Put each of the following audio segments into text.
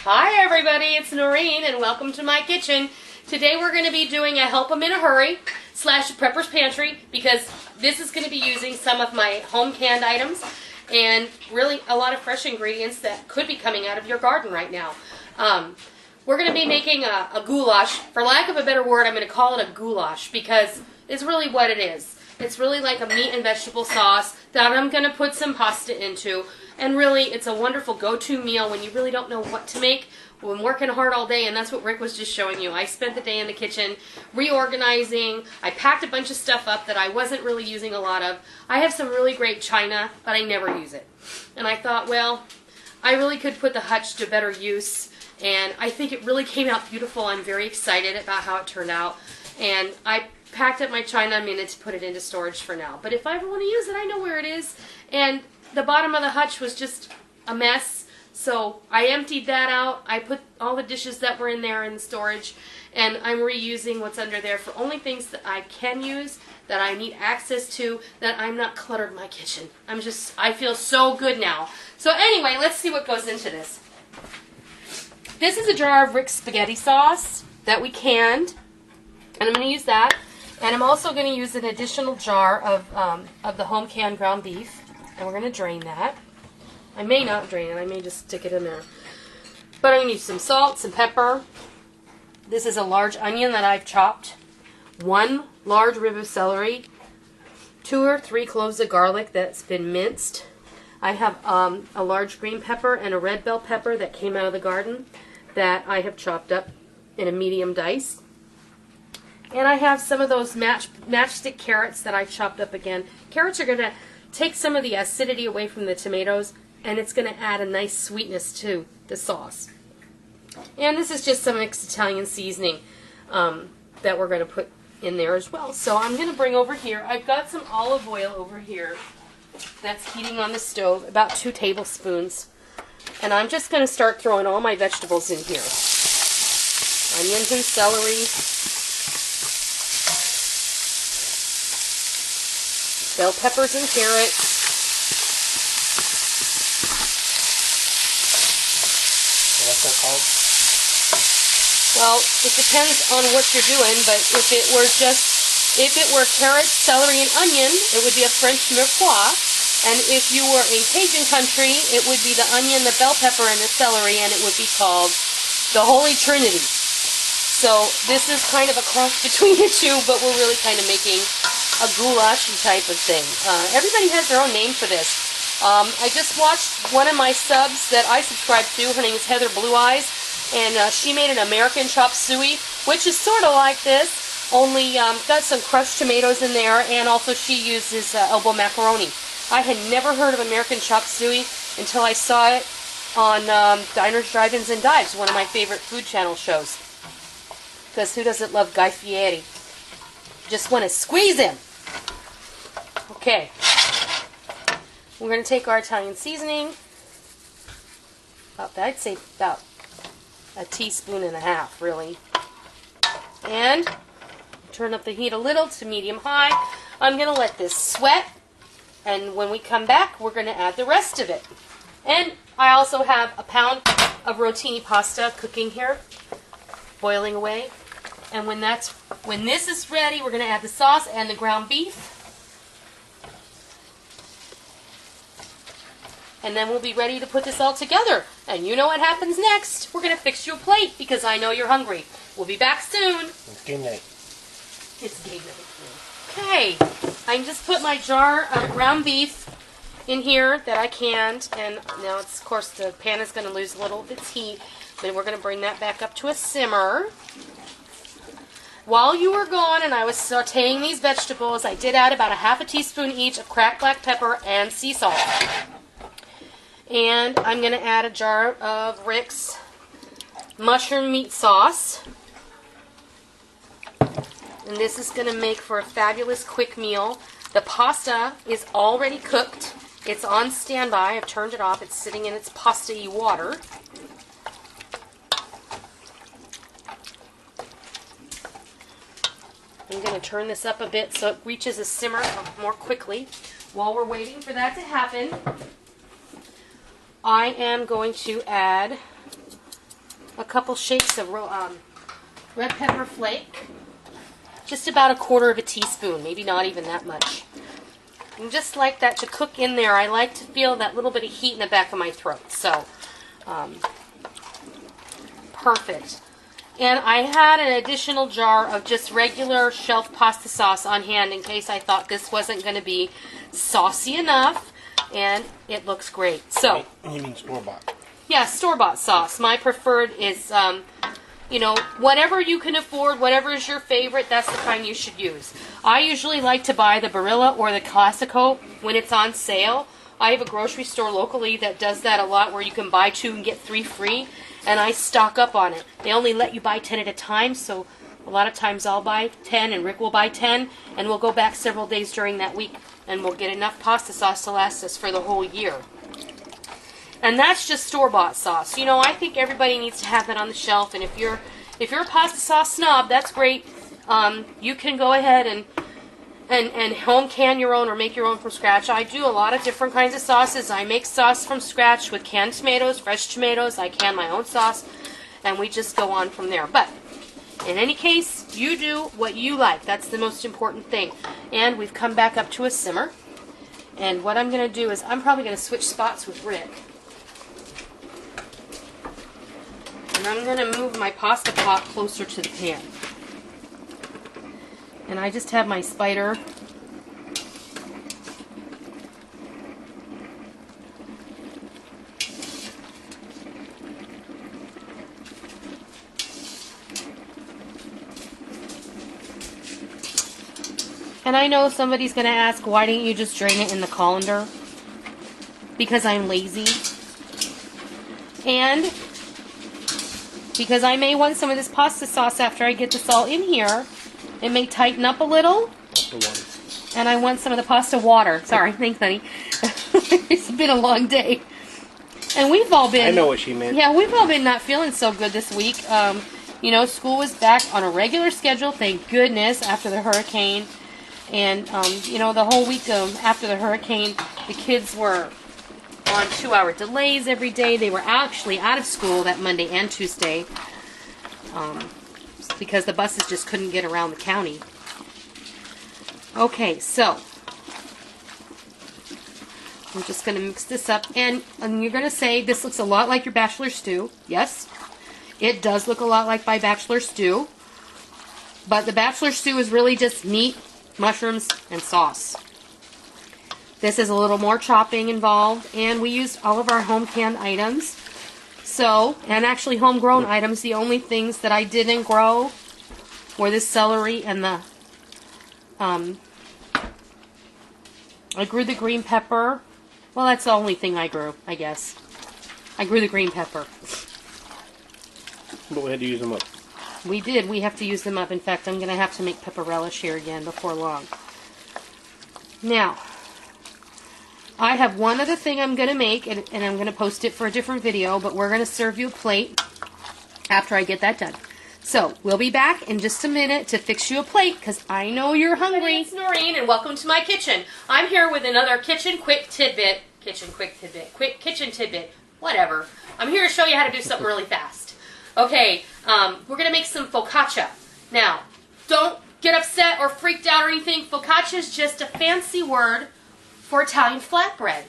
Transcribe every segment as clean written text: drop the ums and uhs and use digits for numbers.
Hi everybody, it's Noreen and welcome to my kitchen. Today we're going to be doing a help 'em in a hurry / prepper's pantry because this is going to be using some of my home canned items and really a lot of fresh ingredients that could be coming out of your garden right now. We're going to be making a goulash. For lack of a better word, I'm going to call it a goulash because it's really what it is. It's really like a meat and vegetable sauce that I'm going to put some pasta into. And really, it's a wonderful go-to meal when you really don't know what to make. Well, I'm working hard all day, and that's what Rick was just showing you. I spent the day in the kitchen reorganizing. I packed a bunch of stuff up that I wasn't really using a lot of. I have some really great china, but I never use it. And I thought, well, I really could put the hutch to better use. And I think it really came out beautiful. I'm very excited about how it turned out. And I packed up my china. I'm going to put it into storage for now. But if I ever want to use it, I know where it is. And the bottom of the hutch was just a mess. So I emptied that out. I put all the dishes that were in there in storage. And I'm reusing what's under there for only things that I can use, that I need access to, that I'm not cluttered my kitchen. I feel so good now. So anyway, let's see what goes into this. This is a jar of Rick's spaghetti sauce that we canned, and I'm going to use that. And I'm also going to use an additional jar of the home canned ground beef, and we're going to drain that. I may not drain it, I may just stick it in there. But I'm going to use some salt, some pepper. This is a large onion that I've chopped, 1 large rib of celery, 2 or 3 cloves of garlic that's been minced. I have a large green pepper and a red bell pepper that came out of the garden that I have chopped up in a medium dice. And I have some of those matchstick carrots that I chopped up again. Carrots are going to take some of the acidity away from the tomatoes, and it's going to add a nice sweetness to the sauce. And this is just some mixed Italian seasoning that we're going to put in there as well. So I'm going to bring over here, I've got some olive oil over here that's heating on the stove, about 2 tablespoons. And I'm just going to start throwing all my vegetables in here. Onions and celery, bell peppers and carrots, what's that called? Well, it depends on what you're doing, but if it were carrots, celery, and onion, it would be a French mirepoix. And if you were in Cajun country, it would be the onion, the bell pepper, and the celery, and it would be called the Holy Trinity. So this is kind of a cross between the two, but we're really kind of making a goulash type of thing. Everybody has their own name for this. I just watched one of my subs that I subscribe to. Her name is Heather Blue Eyes, and she made an American chop suey, which is sort of like this, only got some crushed tomatoes in there, and also she uses elbow macaroni. I had never heard of American chop suey until I saw it on Diners, Drive-Ins, and Dives, one of my favorite food channel shows. Because who doesn't love Guy Fieri? Just want to squeeze him. Okay. We're going to take our Italian seasoning. I'd say about 1.5 teaspoons, really. And turn up the heat a little to medium-high. I'm going to let this sweat. And when we come back, we're going to add the rest of it. And I also have a pound of rotini pasta cooking here, boiling away. And when this is ready, we're going to add the sauce and the ground beef. And then we'll be ready to put this all together. And you know what happens next. We're going to fix you a plate because I know you're hungry. We'll be back soon. It's game night. It's game night. Okay, I just put my jar of ground beef in here that I canned, and now it's, of course, the pan is going to lose a little of its heat, but we're going to bring that back up to a simmer. While you were gone and I was sauteing these vegetables, I did add about 1/2 teaspoon each of cracked black pepper and sea salt. And I'm going to add a jar of Rick's mushroom meat sauce. And this is going to make for a fabulous quick meal. The pasta is already cooked. It's on standby. I've turned it off. It's sitting in its pasta-y water. I'm going to turn this up a bit so it reaches a simmer more quickly. While we're waiting for that to happen, I am going to add a couple shakes of red pepper flake. Just about 1/4 teaspoon, maybe not even that much. And just like that to cook in there, I like to feel that little bit of heat in the back of my throat. So, perfect. And I had an additional jar of just regular shelf pasta sauce on hand in case I thought this wasn't going to be saucy enough. And it looks great. So, You mean store-bought? yeah, store-bought sauce. My preferred is, you know, whatever you can afford, whatever is your favorite, that's the kind you should use. I usually like to buy the Barilla or the Classico when it's on sale. I have a grocery store locally that does that a lot where you can buy 2 and get 3 free, and I stock up on it. They only let you buy 10 at a time, so a lot of times I'll buy 10 and Rick will buy 10, and we'll go back several days during that week, and we'll get enough pasta sauce to last us for the whole year. And that's just store-bought sauce. You know, I think everybody needs to have that on the shelf. And if you're a pasta sauce snob, that's great. You can go ahead and home can your own or make your own from scratch. I do a lot of different kinds of sauces. I make sauce from scratch with canned tomatoes, fresh tomatoes. I can my own sauce, and we just go on from there. But in any case, you do what you like. That's the most important thing. And we've come back up to a simmer. And what I'm going to do is I'm probably going to switch spots with Rick. And I'm going to move my pasta pot closer to the pan. And I just have my spider. And I know somebody's going to ask, why didn't you just drain it in the colander? Because I'm lazy. And because I may want some of this pasta sauce after I get this all in here. It may tighten up a little. And I want some of the pasta water. Sorry, thanks, honey. It's been a long day. And we've all been... I know what she meant. Yeah, we've all been not feeling so good this week. You know, school was back on a regular schedule, thank goodness, after the hurricane. And, you know, the whole week after the hurricane, the kids were on 2-hour delays every day. They were actually out of school that Monday and Tuesday because the buses just couldn't get around the county. Okay, so I'm just going to mix this up. And you're going to say, this looks a lot like your bachelor stew. Yes, it does look a lot like my bachelor stew. But the bachelor stew is really just meat, mushrooms, and sauce. This is a little more chopping involved, and we used all of our home canned items. So, and actually homegrown items. The only things that I didn't grow were the celery and the, I grew the green pepper. Well, that's the only thing I grew, I guess. I grew the green pepper. But we had to use them up. We did. We have to use them up. In fact, I'm going to have to make pepper relish here again before long. Now, I have one other thing I'm going to make, and I'm going to post it for a different video, but we're going to serve you a plate after I get that done. So, we'll be back in just a minute to fix you a plate, because I know you're hungry. It's Noreen, and welcome to my kitchen. I'm here with another kitchen quick tidbit. Quick kitchen tidbit. Whatever. I'm here to show you how to do something really fast. Okay, we're going to make some focaccia. Now, don't get upset or freaked out or anything. Focaccia is just a fancy word for Italian flatbread.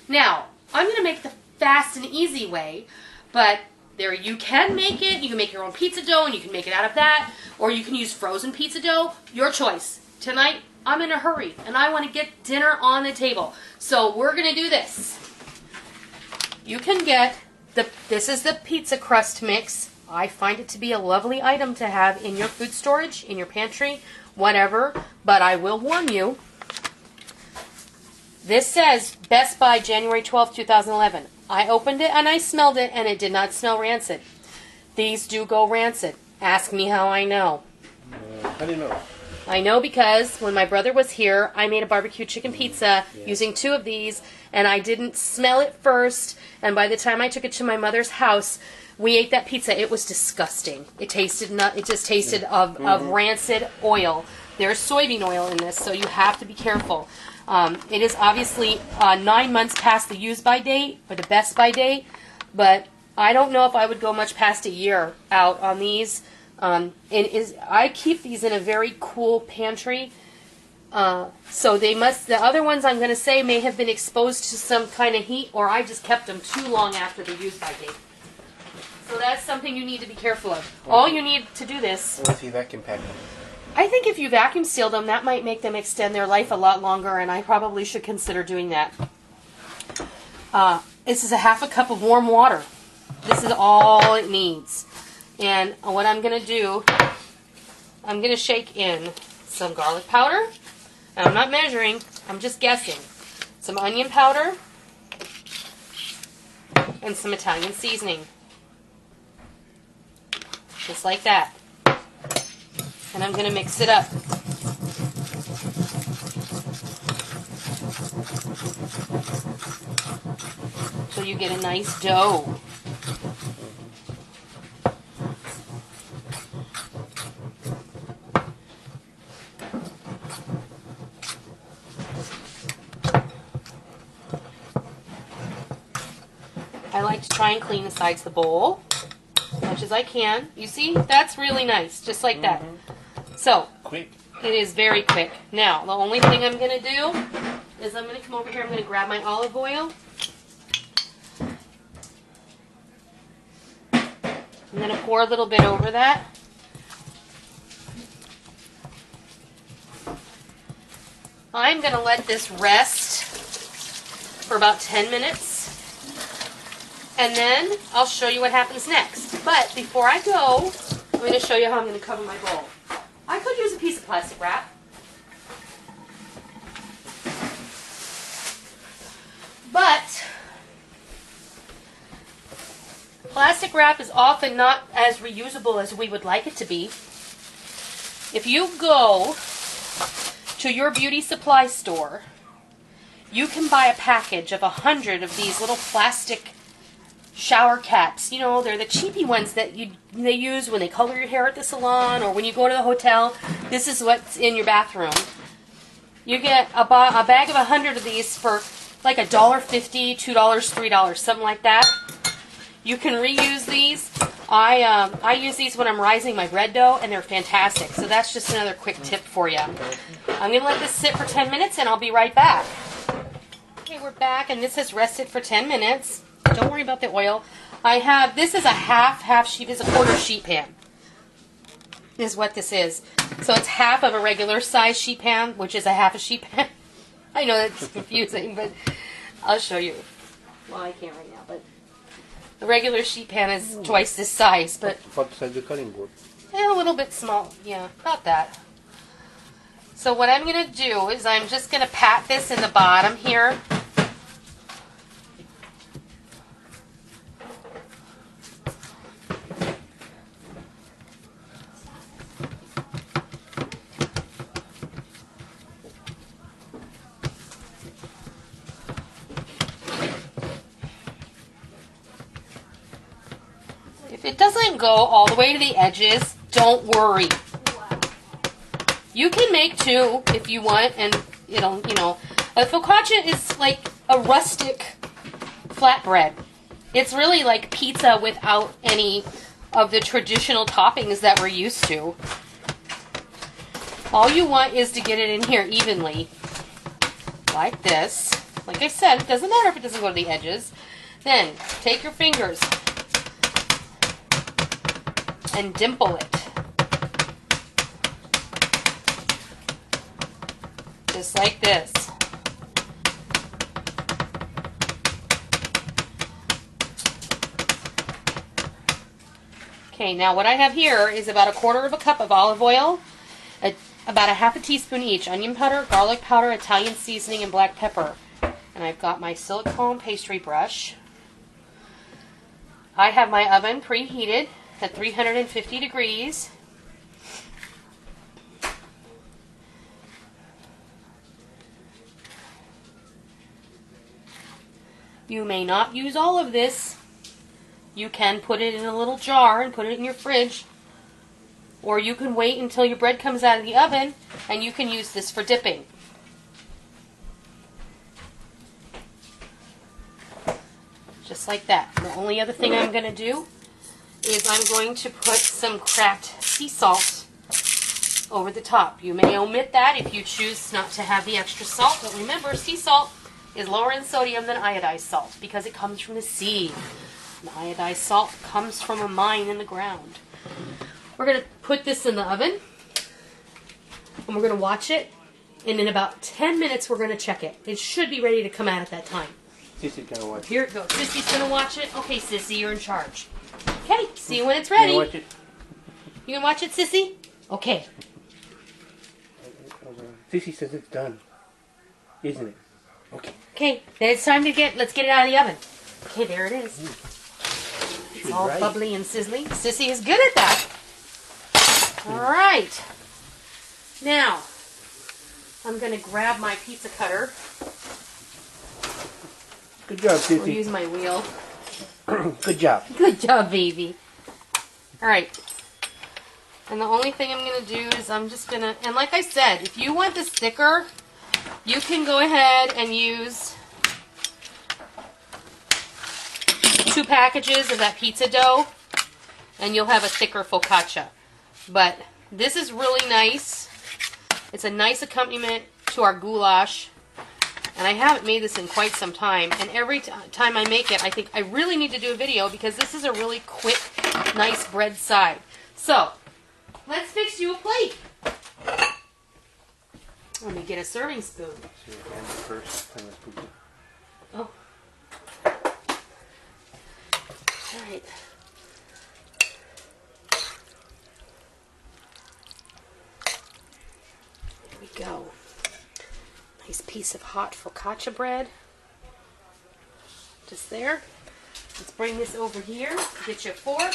Now, I'm going to make the fast and easy way, but there you can make it. You can make your own pizza dough and you can make it out of that, or you can use frozen pizza dough. Your choice. Tonight, I'm in a hurry and I want to get dinner on the table. So we're going to do this. You can get this is the pizza crust mix. I find it to be a lovely item to have in your food storage, in your pantry, whatever, but I will warn you, this says Best Buy January 12, 2011. I opened it and I smelled it and it did not smell rancid. These do go rancid. Ask me how I know. How do you know? I know because when my brother was here, I made a barbecue chicken pizza using 2 of these, and I didn't smell it first, and by the time I took it to my mother's house, we ate that pizza. It was disgusting. It just tasted of rancid oil. There's soybean oil in this, so you have to be careful. It is obviously 9 months past the use by date, or the best by date, but I don't know if I would go much past a year out on these. I keep these in a very cool pantry. So they must, the other ones I'm going to say may have been exposed to some kind of heat, or I just kept them too long after the use-by date. So that's something you need to be careful of. All you need to do this. What if you vacuum pack them? I think if you vacuum seal them, that might make them extend their life a lot longer, and I probably should consider doing that. This is a half a cup of warm water. This is all it needs. And what I'm going to do, I'm going to shake in some garlic powder. And I'm not measuring, I'm just guessing. Some onion powder and some Italian seasoning. Just like that. And I'm going to mix it up. So you get a nice dough. I like to try and clean the sides of the bowl as much as I can. You see, that's really nice, just like that. So, Quick. it is very quick. Now, the only thing I'm going to do is I'm going to come over here, I'm going to grab my olive oil. I'm going to pour a little bit over that. I'm going to let this rest for about 10 minutes. And then I'll show you what happens next. But before I go, I'm going to show you how I'm going to cover my bowl. I could use a piece of plastic wrap. But plastic wrap is often not as reusable as we would like it to be. If you go to your beauty supply store, you can buy a package of 100 of these little plastic shower caps. You know, they're the cheapy ones that they use when they color your hair at the salon or when you go to the hotel. This is what's in your bathroom. You get a bag of 100 of these for like $1.50, $2, $3, something like that. You can reuse these. I use these when I'm rising my bread dough, and they're fantastic. So that's just another quick tip for you. I'm going to let this sit for 10 minutes, and I'll be right back. Okay, we're back, and this has rested for 10 minutes. Don't worry about the oil. This is a sheet, is a quarter sheet pan. Is what this is. So it's half of a regular size sheet pan, which is a half a sheet pan. I know that's confusing, but I'll show you. Well, I can't right now, but the regular sheet pan is twice this size, but What size the cutting board? a little bit small. Yeah, about that. So what I'm going to do is I'm just going to pat this in the bottom here. If it doesn't go all the way to the edges, don't worry. You can make two if you want, and it'll, a focaccia is like a rustic flatbread. It's really like pizza without any of the traditional toppings that we're used to. All you want is to get it in here evenly, like this. Like I said, it doesn't matter if it doesn't go to the edges. Then take your fingers and dimple it. Just like this. Okay, now what I have here is about 1/4 cup of olive oil, about 1/2 teaspoon each, onion powder, garlic powder, Italian seasoning, and black pepper. And I've got my silicone pastry brush. I have my oven preheated at 350 degrees. You may not use all of this. You can put it in a little jar and put it in your fridge. Or you can wait until your bread comes out of the oven and you can use this for dipping. just like that. The only other thing I'm going to do is I'm going to put some cracked sea salt over the top. You may omit that if you choose not to have the extra salt, but remember, sea salt is lower in sodium than iodized salt because it comes from the sea. And iodized salt comes from a mine in the ground. We're going to put this in the oven, and we're going to watch it, and in about 10 minutes we're going to check it. It should be ready to come out at that time. Sissy's gonna watch it. Here it goes. Sissy's going to watch it. Okay, Sissy, you're in charge. Okay, see you when it's ready. You watch it? You can watch it, Sissy? Okay. Sissy says it's done. Isn't it? Okay. Okay, then it's time to let's get it out of the oven. Okay, there it is. It's all right. bubbly and sizzly. Sissy is good at that. All right. Now, I'm going to grab my pizza cutter. Good job, Or Sissy. use my wheel. Good job. Good job, baby. All right. And the only thing I'm going to do is I'm just going to, and like I said, if you want this thicker, you can go ahead and use 2 packages of that pizza dough, and you'll have a thicker focaccia. But this is really nice. It's a nice accompaniment to our goulash. And I haven't made this in quite some time. And every time I make it, I think I really need to do a video because this is a really quick, nice bread side. So, let's fix you a plate. Let me get a serving spoon. Oh. All right. There we go. Nice piece of hot focaccia bread. Just there. Let's bring this over here. Get you a fork.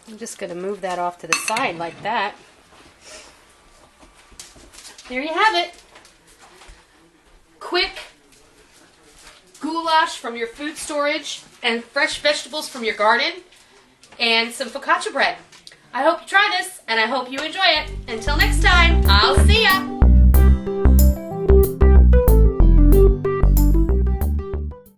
I'm just going to move that off to the side like that. There you have it. Quick goulash from your food storage and fresh vegetables from your garden and some focaccia bread. I hope you try this and I hope you enjoy it. Until next time, I'll see ya.